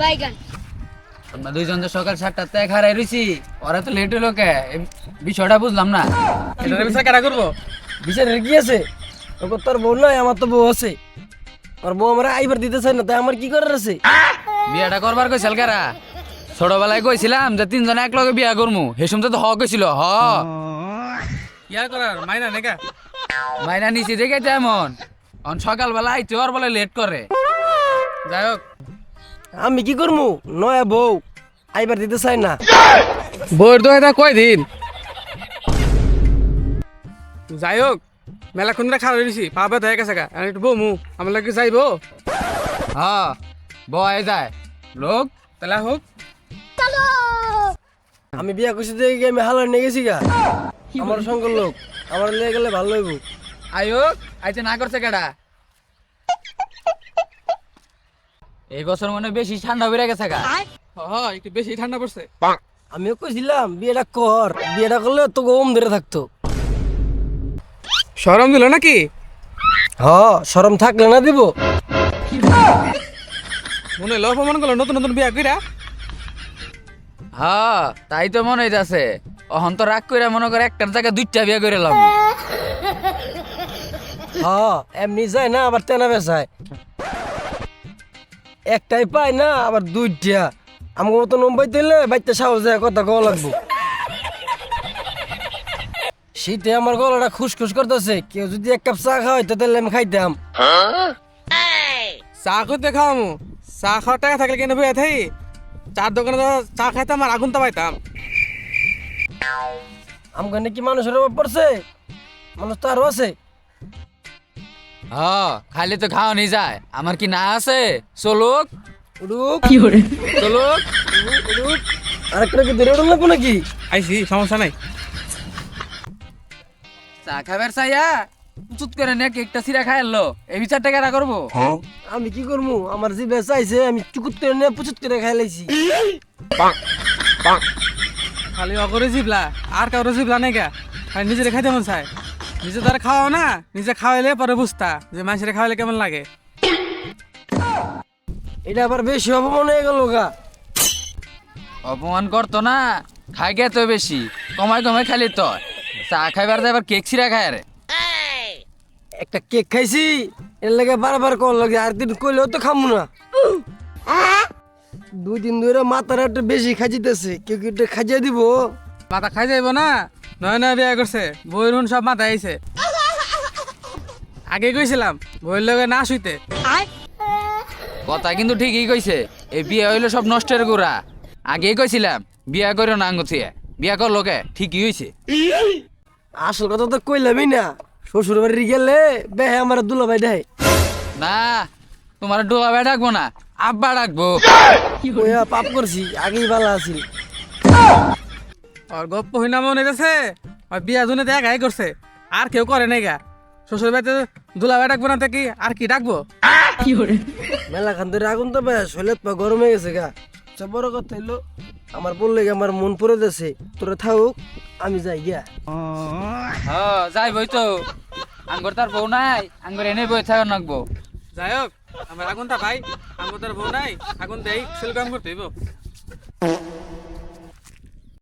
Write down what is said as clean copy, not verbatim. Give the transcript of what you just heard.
বাইগান। আমরা দুইজন তো সকাল 7টাতে খারাই রইছি, ওরা তো লেট হলো কে? বিষয়টা বুঝলাম না। এটার বিচার কারা করবো? বিচারের কি আছে? তোর তোর বউ নাই, আমার তো বউ আছে। আর বউ আমার আইবার দিতে চাই না, তাই আমার কি করার আছে? বিয়াটা করবার কইছিল কারা? ছোটবেলায় কইছিলাম যে তিনজনে এক লগে বিয়া করমু, হেসুম তো কইছিল হ। ইয়া করার মাইনা নেকা। মাইনা নিছি দেখে তেমন সকালবেলা আইতে ওর বলে লেট করে। যাই হোক, আমি কি করবো? নয়া বউ আইবার দিতে চাই না। বইয়ের তো এটা কয়দিন। যাই হোক, মেলা কোনটা খারাপ হয়েছি, পা ব্যথা হয়ে গেছে গা। আর একটু বমু আমার লাগে যাইবো। হ্যাঁ বয় যায় লোক তাহলে হোক। আমি বিয়া করছি দেখে কি আমি হালার নিয়ে গেছি গা? আমার সঙ্গে লোক আমার লেগে গেলে ভালো হইব। আয়োক আইতে না করছে কেডা? এই বছর মনে হয় বেশি ঠান্ডা বেড়ে গেছে গা। হ্যাঁ, একটু বেশি ঠান্ডা পড়ছে। আমিও কইছিলাম বিয়েটা কর, বিয়েটা করলে তো গম ধরে থাকতো। শরম দিল নাকি? হ, শরম থাকলে না দিব? মনে হলো অপমান করলো নতুন নতুন বিয়া কইরা। হ্যাঁ তাই তো মনে হইতাছে। অহন তো রাগ কইরা মনে করে একটার জায়গায় দুইটা বিয়া করে এলাম। হ, এমনি যায় না আবার তেনা বেসায়। একটাই পাই না আবার দুইটা। আমার মতো নম্বর দিলে বাইতে সাহস যায় কথা কওয়া লাগবো। শীতে আমার গলাটা খুশখুশ করতেছে, কেউ যদি এক কাপ চা খাওয়াই তাহলে আমি খাইতাম। চা করতে খাওয়ামু, চা খাওয়ার টাকা থাকলে কেন বইয়া থাই? চার দোকানে চা খাইতাম আর আগুন পাইতাম। আমখানে কি মানুষের অভাব পড়ছে? মানুষ তো আরো আছে। হ্যাঁ খাইলে তো খাওয়া নিয়ে যায়, আমার কি না আছে? চলুক উড়ুক চলুক। উড়ুক, আরেকটা কি ধরে উঠুন লাগবো নাকি? আইসি, সমস্যা নাই। চা খাবার চাইয়া উচুত করে নে কেকটা সিরা খাই এলো, এই বিচারটা কেনা করবো? আমি কি করবো? আমার যে বেচা আইছে আমি চুকুত করে নিয়ে পুচুত করে খাই লাইছি। খালি অগরে জিবলা আর কারো জিবলা নাই গা। খালি নিজের খাইতে মন চায়। নিজে তারা খাওয়াও না, নিজে খাওয়াইলে পরে বুঝতা যে মানুষের খাওয়াইলে কেমন লাগে। এটা আবার বেশি অপমান হয়ে গেল গা। অপমান করতো না, খাই গে তো বেশি, কমাই কমাই খালি তো। চা খাইবার যাবার কেক সিরা খায় রে। একটা কেক খাইছি, এর লাগে বারবার কল লাগে, আর দিন কইলেও তো খামু না। 2 দিন ধরে মাথার একটা বেশি খাইতেছে, কেউ কি একটু খাইয়ে দিব? মাথা খাই যাইব না? নয় নয় বিয়া করছে, বইয়ের হুন সব মাথা আইছে। আগে কইছিলাম বইয়ের লগে না শুইতে। কথা কিন্তু ঠিকই কইছে, এই বিয়ে হইলো সব নষ্টের গোড়া। আগেই কইছিলাম বিয়া করো না আঙ্গুছিয়া, বিয়া কর লোকে ঠিকই হইছে। আসল কথা তো কইলামই না, শ্বশুর বাড়ি গেলে বেহে আমার দুলাভাই দেয়। না তোমার ডোলা ভাই ডাকবো না, আব্বা ডাকবো। কইয়া পাপ করছি, আগেই ভালো আছিল। আর গপ্প হইনা মনে গেছে, আর বিয়া জুনে একাই করছে, আর কেউ করে নাই গা। শ্বশুর বাড়িতে দুলাভাই ডাকবো না কি আর কি ডাকবো? মেলা খান ধরে আগুন তো বেশ হইলে পা গরম হয়ে গেছে গা। সব বড় কথা হইলো আমার বললে আমার মন পড়ে যাচ্ছে, তোরা থাকুক আমি যাই গিয়া। হ্যাঁ যাই বই তো, আঙ্গর তার বউ নাই, আঙ্গর এনে বই থাকা নাকবো। যাই হোক, আমার আগুনটা ভাই, আমার তার বউ নাই, আগুন দেই সেল কাম করতে হইব।